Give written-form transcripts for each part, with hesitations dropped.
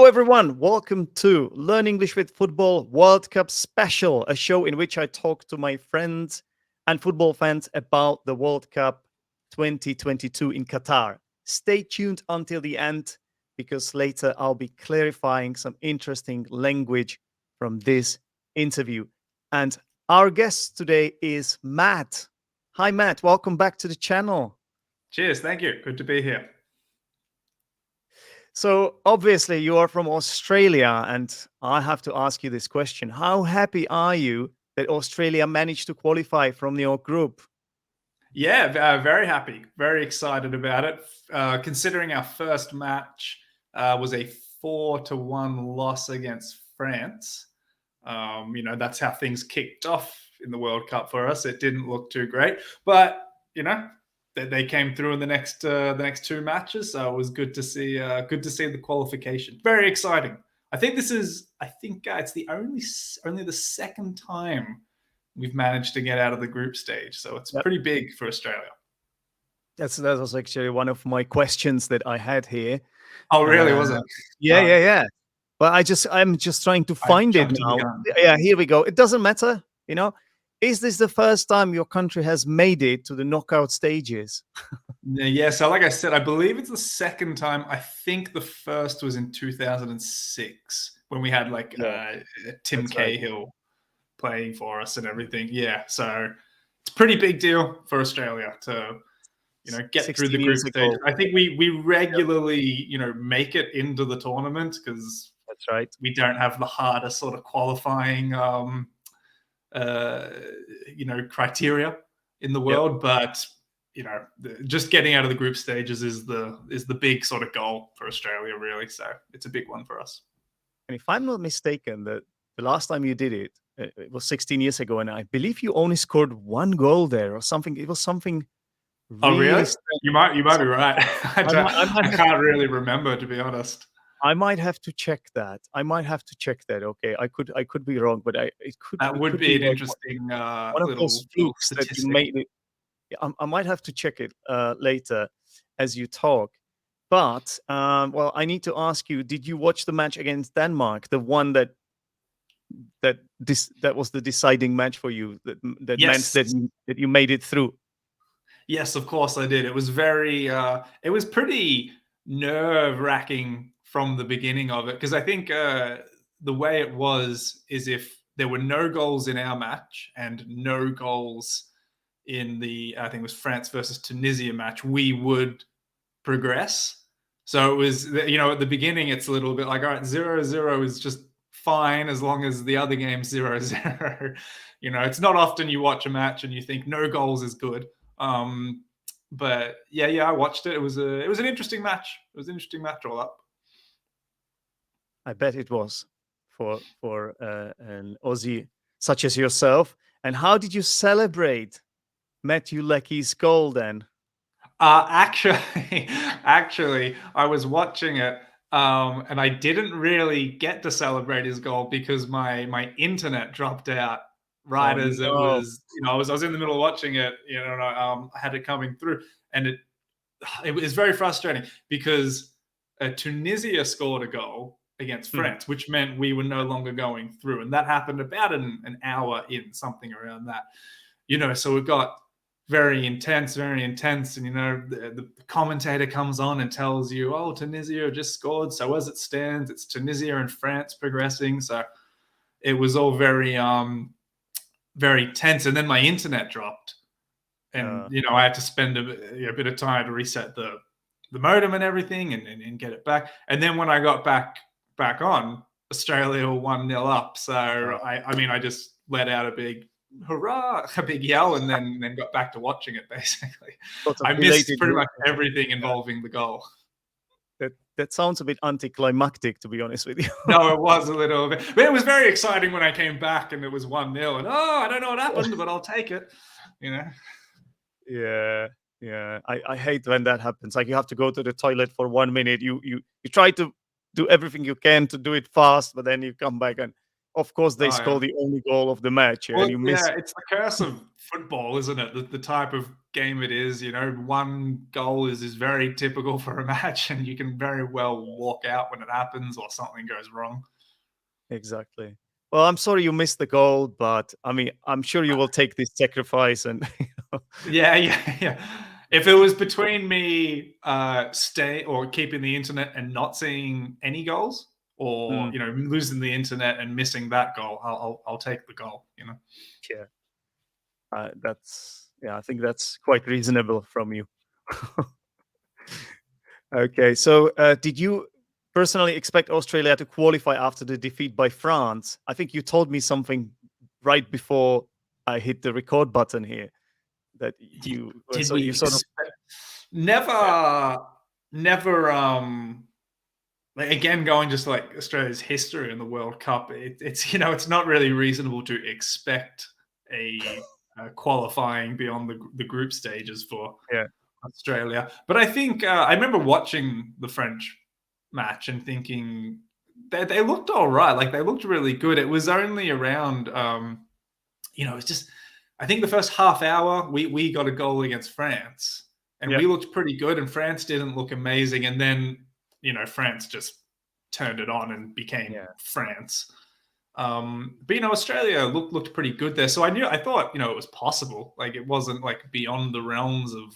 Hello, everyone. Welcome to Learn English with Football World Cup Special, a show in which I talk to my friends and football fans about the World Cup 2022 in Qatar. Stay tuned until the end because later I'll be clarifying some interesting language from this interview. And our guest today is Matt. Hi, Matt. Welcome back to the channel. Cheers. Thank you. Good to be here. So obviously you are from Australia, and I have to ask you this question. How happy are you that Australia managed to qualify from your group? Yeah, very happy. Very excited about it. Considering our first match was a 4-1 loss against France. That's how things kicked off in the World Cup for us. It didn't look too great, but they came through in the next two matches, so it was good to see the qualification. Very exciting. I think it's the only the second time we've managed to get out of the group stage, so it's pretty big for Australia. That was actually one of my questions that I had here. Oh, really? Was it? Yeah. But I'm just trying to find it now. Yeah, here we go. It doesn't matter, Is this the first time your country has made it to the knockout stages? Yeah, so like I said, I believe it's the second time. I think the first was in 2006 when we had Tim Cahill playing for us and everything. Yeah, so it's a pretty big deal for Australia to get through the group stage. I think we regularly make it into the tournament because that's right. We don't have the hardest sort of qualifying criteria in the world, but just getting out of the group stages is the big sort of goal for Australia, really. So it's a big one for us. And if I'm not mistaken, the last time you did it, it was 16 years ago, and I believe you only scored one goal there or something. It was something. Oh, really? You might be right. I can't really remember, to be honest. I might have to check that. Okay, I could be wrong, but That would be an interesting one of those flukes that you made it. I might have to check it later as you talk. But well, I need to ask you: did you watch the match against Denmark, the one that was the deciding match for you? That yes. meant that you made it through. Yes, of course I did. It was it was pretty nerve-wracking from the beginning of it, because I think the way it was is if there were no goals in our match and no goals in the, I think it was France versus Tunisia match, we would progress. So it was, at the beginning, it's a little bit like, all right, 0-0 is just fine as long as the other game's 0-0. It's not often you watch a match and you think no goals is good. But yeah, I watched it. It was an interesting match. It was an interesting match all up. I bet it was for an Aussie such as yourself. And how did you celebrate Mathew Leckie's goal then? Actually, I was watching it, and I didn't really get to celebrate his goal because my internet dropped out right as it was. I was in the middle of watching it. And I had it coming through, and it was very frustrating because Tunisia scored a goal against France, which meant we were no longer going through, and that happened about an hour in, something around that. So it got very intense, and the commentator comes on and tells you, oh, Tunisia just scored, so as it stands, it's Tunisia and France progressing. So it was all very very tense, and then my internet dropped, and I had to spend a bit of time to reset the modem and everything and get it back. And then when I got back on, Australia were 1-0 up, so I just let out a big hurrah, a big yell, and then got back to watching it. Basically, I missed pretty much everything involving the goal. That sounds a bit anticlimactic, to be honest with you. No, it was a little bit, but it was very exciting when I came back and it was 1-0, and I don't know what happened, but I'll take it. Yeah. I hate when that happens. Like, you have to go to the toilet for 1 minute. You try to do everything you can to do it fast, but then you come back and, of course, they score the only goal of the match, and you miss. Yeah, it's the curse of football, isn't it? The type of game it is. You know, one goal is very typical for a match, and you can very well walk out when it happens or something goes wrong. Exactly. Well, I'm sorry you missed the goal, but I mean, I'm sure you will take this sacrifice and Yeah, yeah, yeah. If it was between me stay or keeping the internet and not seeing any goals, or Mm, losing the internet and missing that goal, I'll take the goal. yeah, yeah, I think that's quite reasonable from you. Okay, so did you personally expect Australia to qualify after the defeat by France? I think you told me something right before I hit the record button here that Did so we you sort of expect? yeah, Never, never. Like, again, going just like Australia's history in the World Cup, it's it's not really reasonable to expect a qualifying beyond the group stages for yeah, Australia. But I think I remember watching the French match and thinking they looked all right. Like, they looked really good. It was only around it's just, I think the first half hour we got a goal against France, and yeah, we looked pretty good, and France didn't look amazing, and then France just turned it on and became yeah, France. But Australia looked pretty good there, so I thought it was possible. Like, it wasn't like beyond the realms of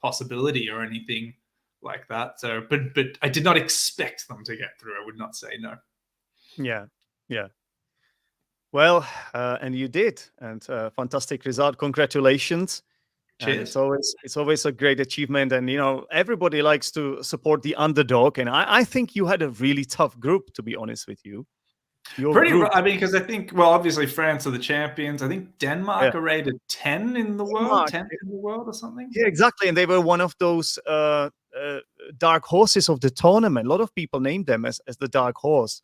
possibility or anything like that. So, but I did not expect them to get through. I would not say no. yeah, yeah. Well, and you did, and fantastic result. Congratulations. And Cheers. it's always a great achievement, and everybody likes to support the underdog. And I think you had a really tough group, to be honest with you. Your Pretty, group, I mean, because I think, well, obviously France are the champions. I think yeah, Denmark are rated 10 in the world, Denmark, 10th in the world or something. yeah, exactly, and they were one of those dark horses of the tournament. A lot of people named them as the dark horse,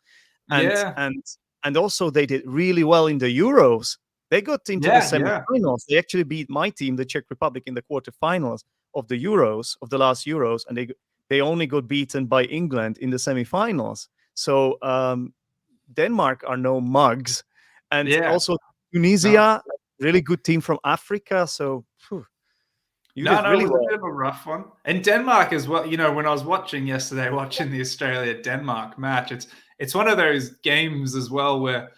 and Yeah, and and also they did really well in the Euros. They got into the yeah, yeah, semifinals. They actually beat my team, the Czech Republic, in the quarterfinals of the Euros, of the last Euros, and they only got beaten by England in the semifinals. So Denmark are no mugs, and yeah. also No, Tunisia, really good team from Africa. So phew, you no, did no, it really was a well. bit of a rough one. And Denmark as well. When I was watching yesterday, watching the Australia Denmark match, it's one of those games as well where,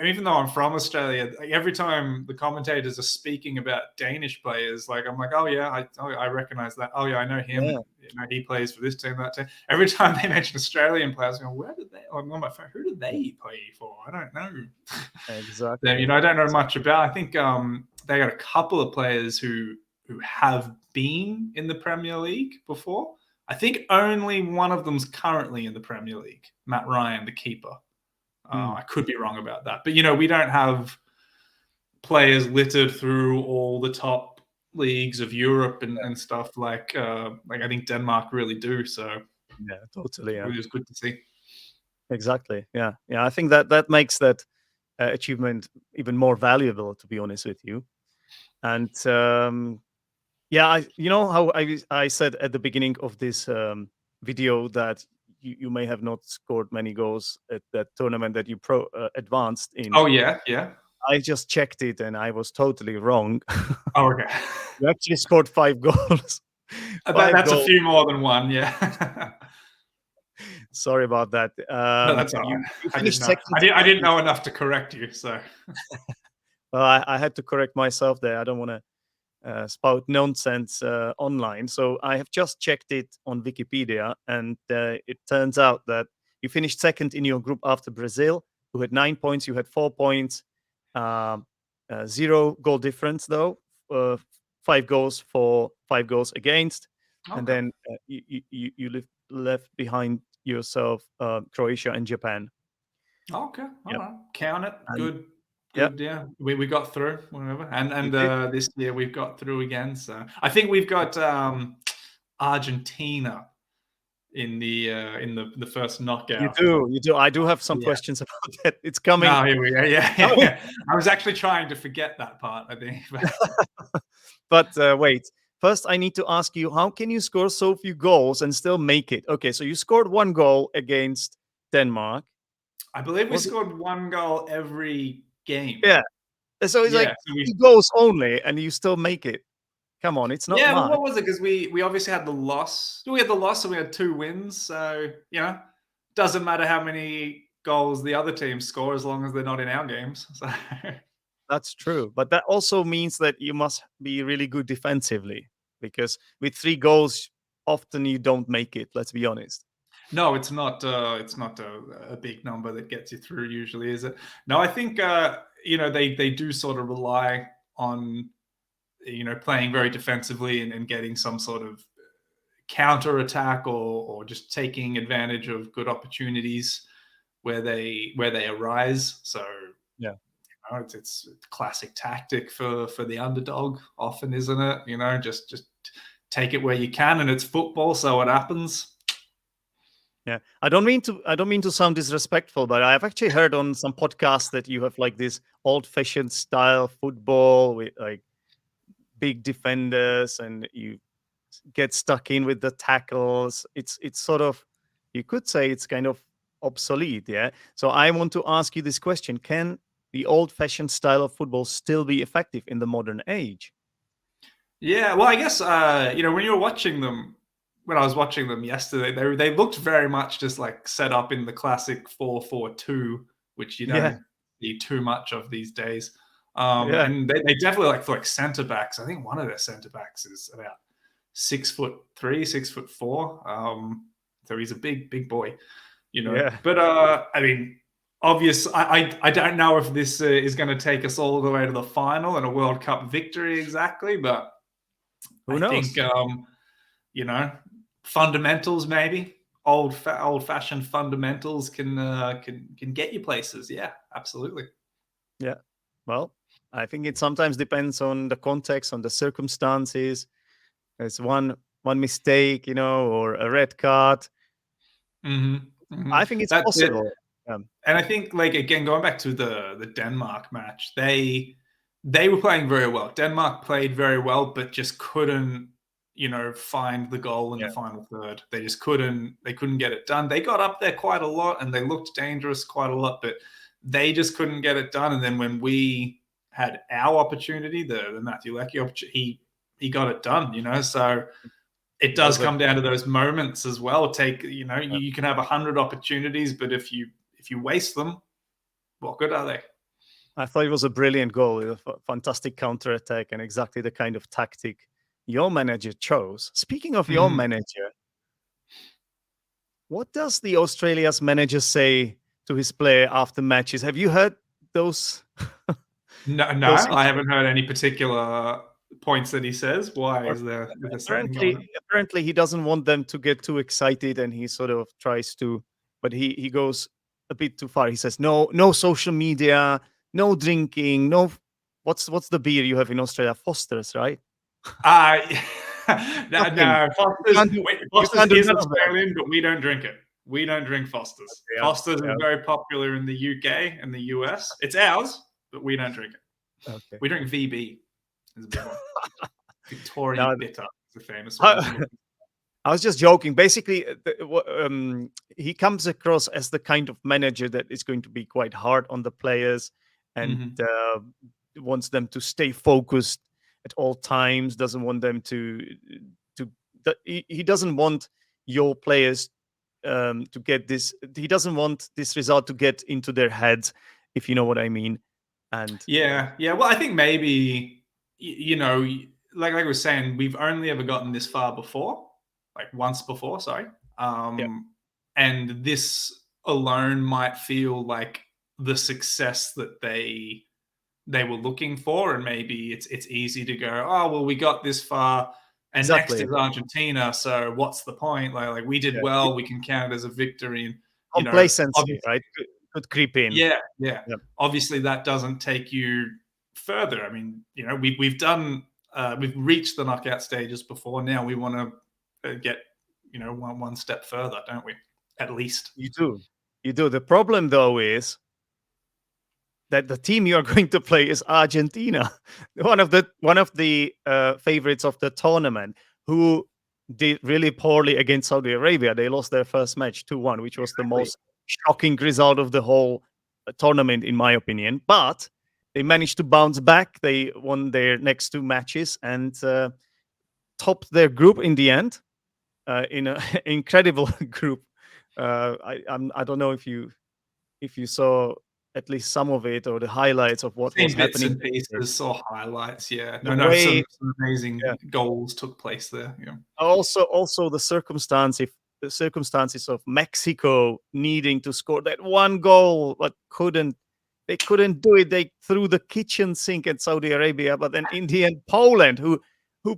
even though I'm from Australia, like, every time the commentators are speaking about Danish players, like, I'm like, oh yeah, I recognize that. Oh yeah, I know him, Yeah, and he plays for this team, that team. Every time they mention Australian players, I go, where did they? I'm on my phone. Who did they play for? I don't know. Then, exactly. I don't know much about. I think they got a couple of players who have been in the Premier League before. I think only one of them's currently in the Premier League, Matt Ryan, the keeper. Mm, I could be wrong about that, but we don't have players littered through all the top leagues of Europe and stuff like I think Denmark really do. So yeah, totally. it Yeah, was good to see. exactly. Yeah, yeah. I think that makes that achievement even more valuable, to be honest with you. And yeah, you know how I said at the beginning of this video that you may have not scored many goals at that tournament that you advanced in. Oh yeah, yeah. I just checked it and I was totally wrong. Oh, okay. You actually scored 5 goals. Five That's a goals. few more than one. Yeah. Sorry about that. No, that's all You right. you I didn't finished know. second. I didn't know enough to correct you. So Well, I had to correct myself there. I don't want to spout nonsense online. So I have just checked it on Wikipedia, and it turns out that you finished second in your group after Brazil, who had 9 points. You had 4 points, um, 0 goal difference though, 5 goals for 5 goals against, and okay. then left behind yourself Croatia and Japan. Okay, all Yep, right. Count it. and Good, yeah, good. Yeah, we got through, whatever. And you and did. this year we've got through again. So I think we've got Argentina in the first You knockout. do, you do. I do have some Yeah. questions about that. It's coming. No, here we go. Yeah, yeah, Coming. yeah. I was actually trying to forget that part, I think. But wait, first I need to ask you, how can you score so few goals and still make it? Okay, so you scored 1 goal against Denmark. I believe we Was it? scored one goal every game. Yeah. So it's Yeah, like so 3 we goals only, and you still make it. Come on, it's not Yeah, well, much. what was it? Because we obviously had the loss. We had the loss, and we had 2 wins. So doesn't matter how many goals the other team score as long as they're not in our games. So That's true. But that also means that you must be really good defensively because with 3 goals, often you don't make it. Let's be honest. no, it's not. It's not a big number that gets you through. Usually, is it? No, I think they do sort of rely on playing very defensively and getting some sort of counter attack or just taking advantage of good opportunities where they arise. So Yeah. it's classic tactic for the underdog, often, isn't it? Just take it where you can, and it's football, so it happens. Yeah, I don't mean to sound disrespectful, but I've actually heard on some podcasts that you have like this old-fashioned style football with like big defenders, and you get stuck in with the tackles. It's sort of, you could say it's kind of obsolete. Yeah. So I want to ask you this question: can the old-fashioned style of football still be effective in the modern age? Yeah, well, I guess when you were watching them, when I was watching them yesterday, they looked very much just like set up in the classic 4-4-2, which you Yeah. don't see too much of these days. Yeah. And they definitely like centre backs. I think one of their centre backs is about 6'3", 6'4". So he's a big boy, Yeah. But I mean, obvious. I don't know if this is going to take us all the way to the final and a World Cup victory exactly, but Who I think knows? you know fundamentals maybe old fashioned fundamentals can get you places. Yeah, absolutely. Yeah. Well, I think it sometimes depends on the context, on the circumstances. There's one mistake, or a red card. I think it's That's it. possible. And I think, like, again, going back to the Denmark match, they were playing very well. Denmark played very well, but just couldn't, find the goal in Yeah. the final third. They just couldn't. They couldn't get it done. They got up there quite a lot, and they looked dangerous quite a lot, but they just couldn't get it done. And then when we had our opportunity, the Mathew Leckie opportunity, he got it done. So it It does was a come down to those moments as well. Take uh, you can have 100 opportunities, but if you waste them, what good are they? I thought it was a brilliant goal, with a fantastic counter attack, and exactly the kind of tactic your manager chose. Speaking of your Mhm. manager, what does the Australia's manager say to his player after matches? Have you heard those No, no, those I haven't heard any particular points that he says. Why or is there something going on? apparently he doesn't want them to get too excited, and he sort of tries to, but he goes a bit too far. He says no social media, no drinking, no what's the beer you have in Australia? Foster's, right? Uh, no, Nothing. no, You Foster's. can't do Wait, you Foster's can't do is none of that. Australian, but we don't drink it. We don't drink Foster's. Yeah, Foster's is yeah. very popular in the UK and the US. It's ours, but we don't drink it. Okay. We drink VB. Is a big one. Now, Victoria Bitter is a famous one as I well. I was just joking. Basically, he comes across as the kind of manager that is going to be quite hard on the players, and Mhm. wants them to stay focused at all times. Doesn't want them to. He doesn't want your players to get this. He doesn't want this result to get into their heads, if you know what I mean. And Yeah, yeah. Well, I think maybe like I was saying, we've only ever gotten this far before, like once before. Sorry, yeah, and this alone might feel like the success that they were looking for, and maybe it's easy to go, oh well, we got this far, and next exactly. is Argentina, so what's the point? Like we did Yeah, well, we can count it as a victory, and complacency, obviously, right? Could creep in. yeah, yeah. Yeah. Obviously, that doesn't take you further. I mean, we've done we've reached the knockout stages before. Now we want to get one step further, don't we? At least. You do. You do. The problem, though, is that the team you are going to play is Argentina, one of the favorites of the tournament, who did really poorly against Saudi Arabia. They lost their first match 2-1, which was the Exactly. most shocking result of the whole tournament, in my opinion. But they managed to bounce back. They won their next 2 matches, and topped their group in the end, in an incredible group. I don't know if you saw at least some of it or the highlights of what was Seen bits happening. and pieces, saw highlights. Yeah, The no, way, some yeah. amazing goals took place there. Yeah. Also the circumstances of Mexico needing to score that one goal, but they couldn't do it. They threw the kitchen sink at Saudi Arabia, but then in the end, Poland, who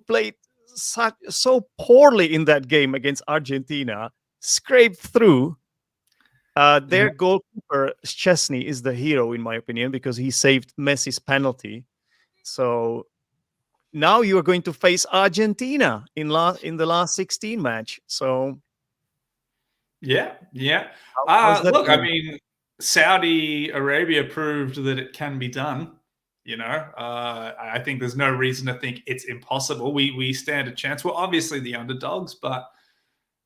played so poorly in that game against Argentina, scraped through. Their Yeah. goalkeeper Chesney is the hero in my opinion because he saved Messi's penalty. So now you are going to face Argentina in the last 16 match. So Yeah, yeah. how's that Look, I going? mean, Saudi Arabia proved that it can be done. You know, I think there's no reason to think it's impossible. We stand a chance. We're obviously the underdogs, but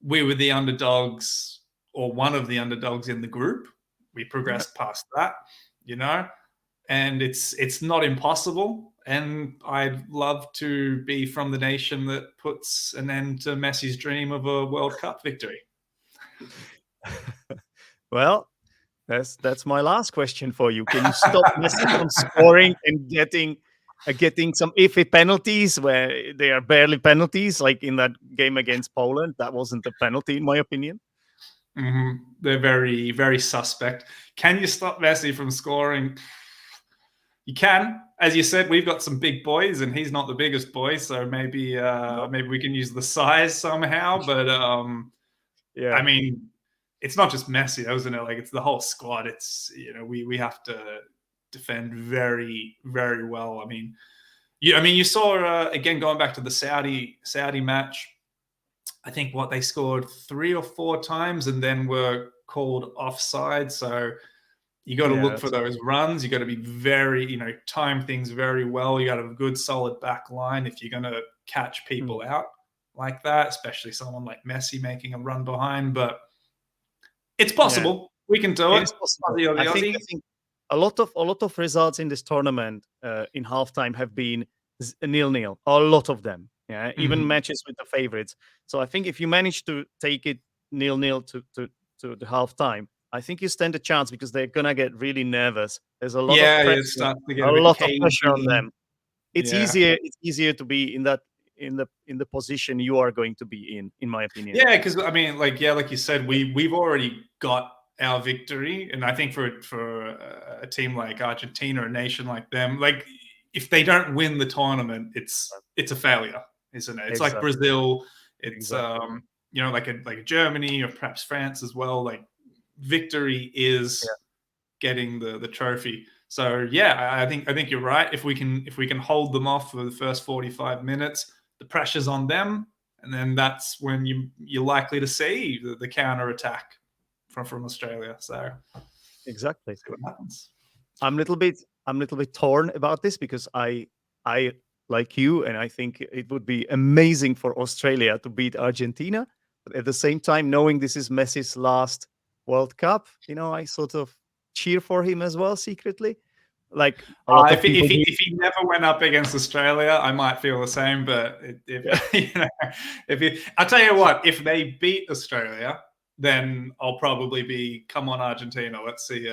we were the underdogs or one of the underdogs in the group. We Yeah. progressed past that, you know, and it's not impossible. And I'd love to be from the nation that puts an end to Messi's dream of a World Cup victory. Well, that's my last question for you. Can you stop Messi from scoring and getting some iffy penalties where they are barely penalties, like in that game against Poland? That wasn't a penalty, in my opinion. They're very, very suspect. Can you stop Messi from scoring? You can. As you said, we've got some big boys, and he's not the biggest boy, so No. maybe we can use the size somehow. But I Yeah. mean, it's not just Messi, isn't it? Like it's the whole squad. It's we have to defend very, very well. I mean, you saw again going back to the Saudi match. I think what they scored 3 or 4 times and then were called offside. So you got to Yeah, look for that's those runs. You got to be very, time things very well. You got to have a good, solid back line if you're going to catch people out like that, especially someone like Messi making a run behind. But it's yeah. possible. We can do It it. is possible. Aussie, Aussie, I Aussie. think a lot of results in this tournament in halftime have been 0-0. A lot of them. Yeah, even Mhm. matches with the favorites. So I think if you manage to take it 0-0 to the halftime, I think you stand a chance because they're gonna get really nervous. There's Yeah, it starts to get a a bit lot of pressure on cagey. them. Yeah. It's easier to be in the position you are going to be in my opinion. Yeah, because I mean, like you said, we've already got our victory, and I think for a team like Argentina, a nation like them, like if they don't win the tournament, it's a failure, isn't it? It's like Exactly. Brazil, it's Exactly. like a Germany or perhaps France as well. Like victory is Yeah. getting the trophy. So yeah, I think you're right. If we can hold them off for the first 45 minutes, the pressure's on them, and then that's when you're likely to see the counter attack from Australia. So Exactly. see what happens. I'm a little bit torn about this because I like you and I think it would be amazing for Australia to beat Argentina. But at the same time, knowing this is Messi's last World Cup, I sort of cheer for him as well secretly. Like a lot of people do. If he never went up against Australia, I might feel the same. But if Yeah. I'll tell you what, if they beat Australia, then I'll probably be come on Argentina. Let's see.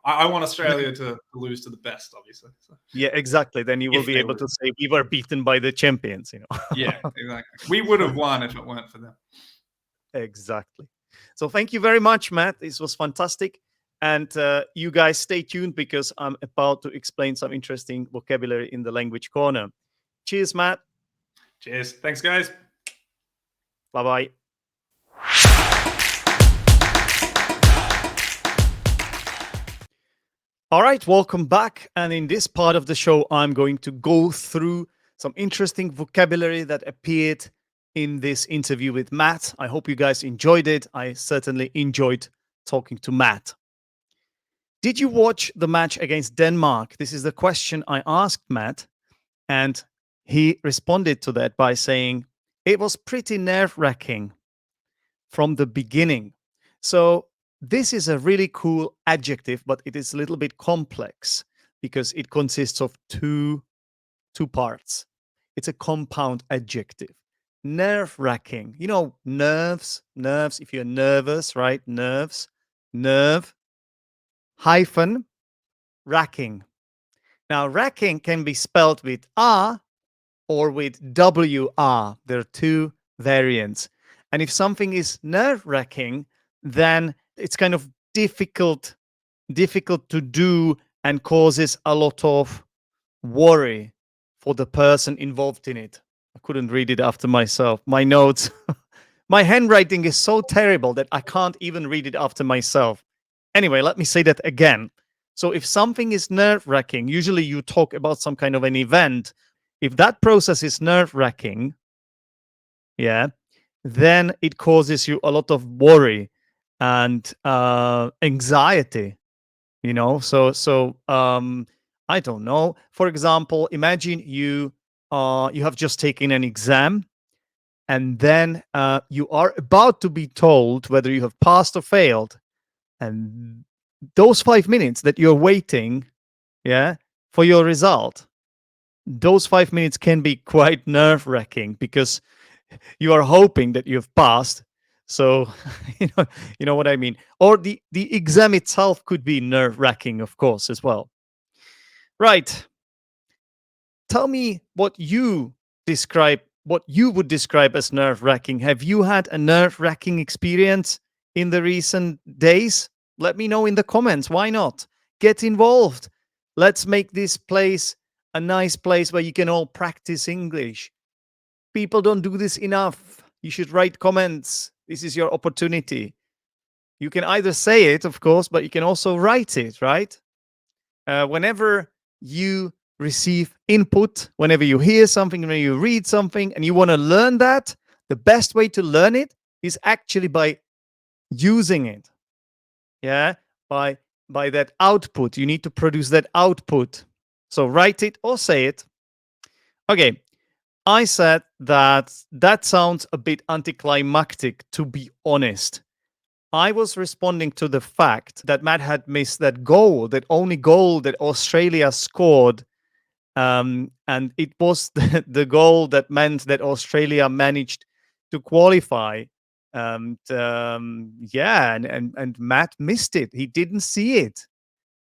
I want Australia to lose to the best, obviously. So, Yeah, exactly. Then you will if be they able were, to say we were beaten by the champions. yeah, exactly. We would have won if it weren't for them. Exactly. So thank you very much, Matt. This was fantastic. And you guys stay tuned because I'm about to explain some interesting vocabulary in the language corner. Cheers, Matt. Cheers. Thanks, guys. Bye bye. All right, welcome back. And in this part of the show, I'm going to go through some interesting vocabulary that appeared in this interview with Matt. I hope you guys enjoyed it. I certainly enjoyed talking to Matt. Did you watch the match against Denmark? This is the question I asked Matt, and he responded to that by saying it was pretty nerve wracking from the beginning. So, this is a really cool adjective, but it is a little bit complex because it consists of two parts. It's a compound adjective. Nerve-wracking. You know, nerves, if you're nervous, right? Nerves, nerve, hyphen, racking. Now, racking can be spelled with R or with WR. There are two variants. And if something is nerve-wracking, then it's kind of difficult to do and causes a lot of worry for the person involved in it. I couldn't read it after myself. My notes, my handwriting is so terrible that I can't even read it after myself. Anyway, let me say that again. So if something is nerve-wracking, usually you talk about some kind of an event. If that process is nerve-wracking, yeah, then it causes you a lot of worry and anxiety. I don't know. For example, imagine you have just taken an exam, and then you are about to be told whether you have passed or failed, and those 5 minutes that you're waiting, yeah, for your result, those 5 minutes can be quite nerve-wracking because you are hoping that you've passed. So you know what I mean. Or the exam itself could be nerve-wracking, of course, as well. Right. Tell me what you would describe as nerve-wracking. Have you had a nerve-wracking experience in the recent days? Let me know in the comments. Why not? Get involved. Let's make this place a nice place where you can all practice English. People don't do this enough. You should write comments. This is your opportunity. You can either say it, of course, but you can also write it, right? Whenever you receive input, whenever you hear something, when you read something, and you want to learn that, the best way to learn it is actually by using it. Yeah, by that output. You need to produce that output. So write it or say it. Okay, I said that sounds a bit anticlimactic, to be honest. I was responding to the fact that Matt had missed that goal, that only goal that Australia scored. And it was the goal that meant that Australia managed to qualify. And Matt missed it. He didn't see it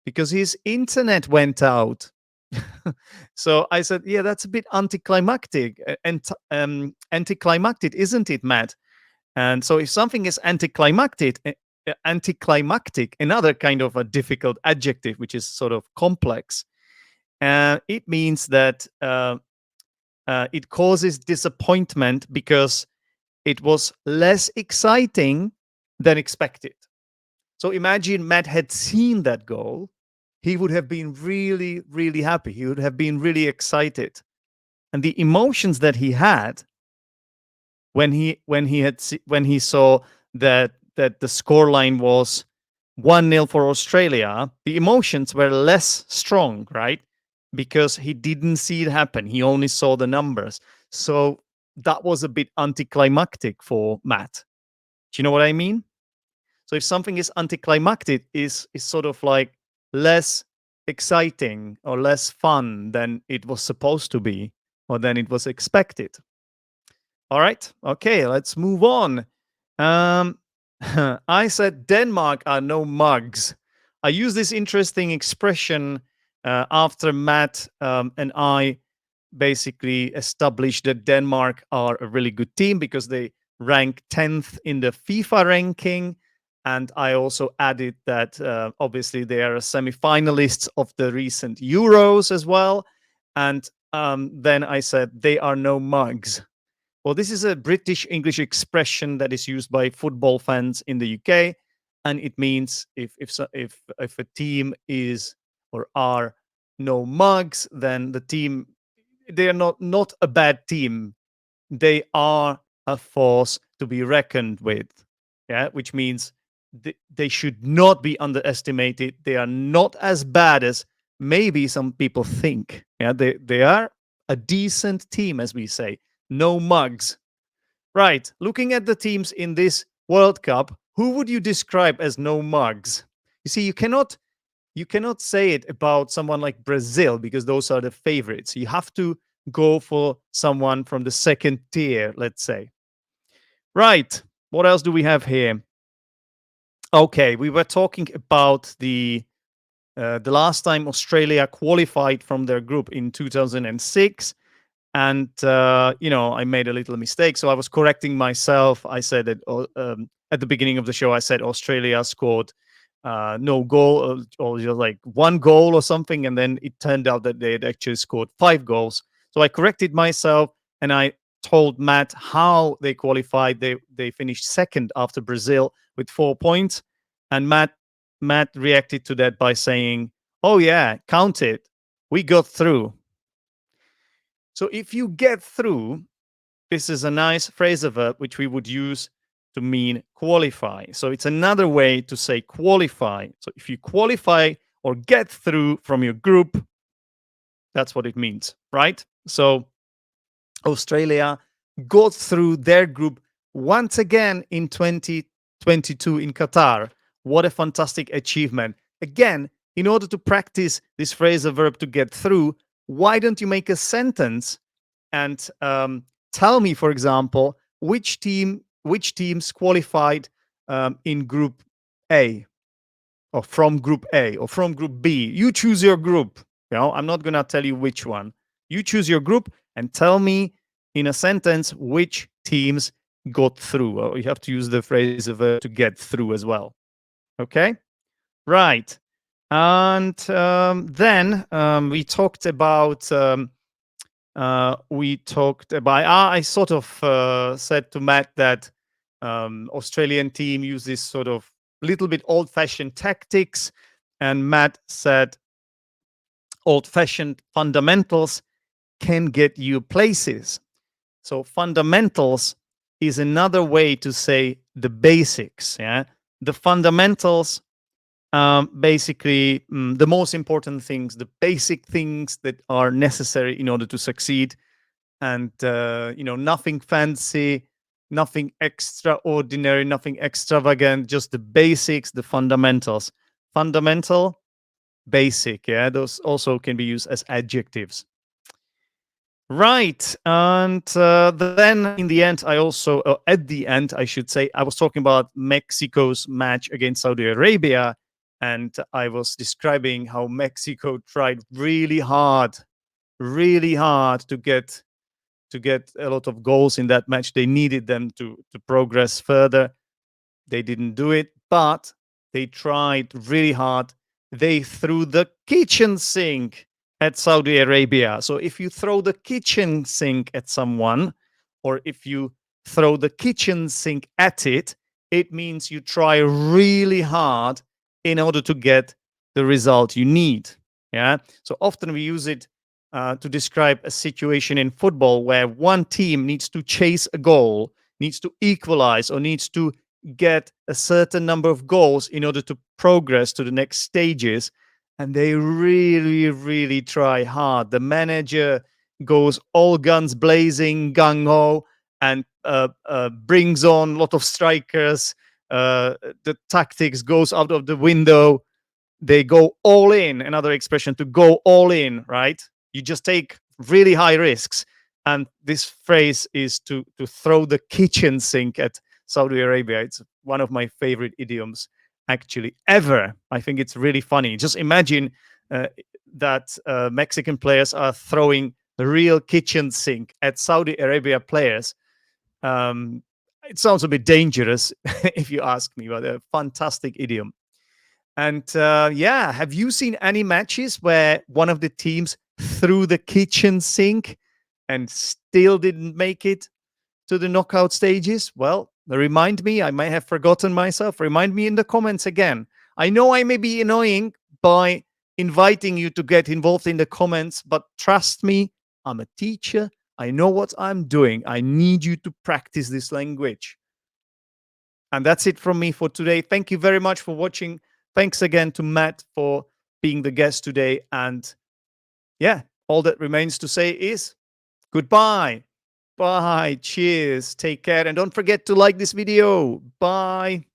because his internet went out. So I said, yeah, that's a bit anticlimactic, anticlimactic, isn't it, Matt? And so if something is anticlimactic, another kind of a difficult adjective, which is sort of complex, it means that it causes disappointment because it was less exciting than expected. So imagine Matt had seen that goal. He would have been really, really happy. He would have been really excited. And the emotions that he had when he saw that the scoreline was 1-0 for Australia, the emotions were less strong, right? Because he didn't see it happen. He only saw the numbers. So that was a bit anticlimactic for Matt. Do you know what I mean? So if something is anticlimactic, is sort of like less exciting or less fun than it was supposed to be or than it was expected. All right. Okay, let's move on. I said Denmark are no mugs. I use this interesting expression after Matt and I basically established that Denmark are a really good team because they rank 10th in the FIFA ranking. And I also added that obviously they are semi-finalists of the recent Euros as well. And then I said they are no mugs. Well, this is a British English expression that is used by football fans in the UK, and it means if a team is or are no mugs, then the team, they are not a bad team. They are a force to be reckoned with. Yeah, which means they should not be underestimated. They are not as bad as maybe some people think. Yeah, they are a decent team, as we say. No mugs. Right. Looking at the teams in this World Cup, who would you describe as no mugs? You see, you cannot say it about someone like Brazil because those are the favorites. You have to go for someone from the second tier, let's say. Right. What else do we have here? Okay, we were talking about the last time Australia qualified from their group in 2006. And, I made a little mistake. So I was correcting myself. I said that at the beginning of the show, I said Australia scored no goal or just like one goal or something. And then it turned out that they had actually scored 5 goals. So I corrected myself and I told Matt how they qualified. They finished second after Brazil with 4 points. And Matt reacted to that by saying, "Oh yeah, count it. We got through." So if you get through, this is a nice phrasal verb which we would use to mean qualify. So it's another way to say qualify. So if you qualify or get through from your group, that's what it means, right? So Australia got through their group once again in 2022 in Qatar. What a fantastic achievement. Again, in order to practice this phrasal verb to get through, why don't you make a sentence and tell me, for example, which teams qualified in Group A, or from Group A, or from Group B. You choose your group. I'm not gonna tell you which one. You choose your group and tell me in a sentence which teams got through. Well, you have to use the phrasal verb to get through as well. Okay, right. And then we talked about I sort of said to Matt that Australian team uses sort of little bit old-fashioned tactics, and Matt said old-fashioned fundamentals can get you places. So fundamentals is another way to say the basics. Yeah, the fundamentals, basically the most important things, the basic things that are necessary in order to succeed. And nothing fancy, nothing extraordinary, nothing extravagant, just the basics, the fundamentals. Fundamental, basic. Yeah, those also can be used as adjectives. Right. And then in the end, at the end, I should say, I was talking about Mexico's match against Saudi Arabia. And I was describing how Mexico tried really hard to get a lot of goals in that match. They needed them to progress further. They didn't do it, but they tried really hard. They threw the kitchen sink at Saudi Arabia. So if you throw the kitchen sink at someone, or if you throw the kitchen sink at it, it means you try really hard in order to get the result you need. Yeah. So often we use it to describe a situation in football where one team needs to chase a goal, needs to equalize, or needs to get a certain number of goals in order to progress to the next stages. And they really, really try hard. The manager goes all guns blazing, gung ho, and brings on a lot of strikers. The tactics goes out of the window. They go all in. Another expression, to go all in, right? You just take really high risks. And this phrase is to throw the kitchen sink at Saudi Arabia. It's one of my favorite idioms, actually, ever. I think it's really funny. Just imagine that Mexican players are throwing the real kitchen sink at Saudi Arabia players. It sounds a bit dangerous, if you ask me, but a fantastic idiom. And have you seen any matches where one of the teams threw the kitchen sink and still didn't make it to the knockout stages? Well, remind me. I may have forgotten myself. Remind me in the comments again. I know I may be annoying by inviting you to get involved in the comments, but trust me, I'm a teacher. I know what I'm doing. I need you to practice this language. And that's it from me for today. Thank you very much for watching. Thanks again to Matt for being the guest today. And yeah, all that remains to say is goodbye. Bye. Cheers. Take care. And don't forget to like this video. Bye.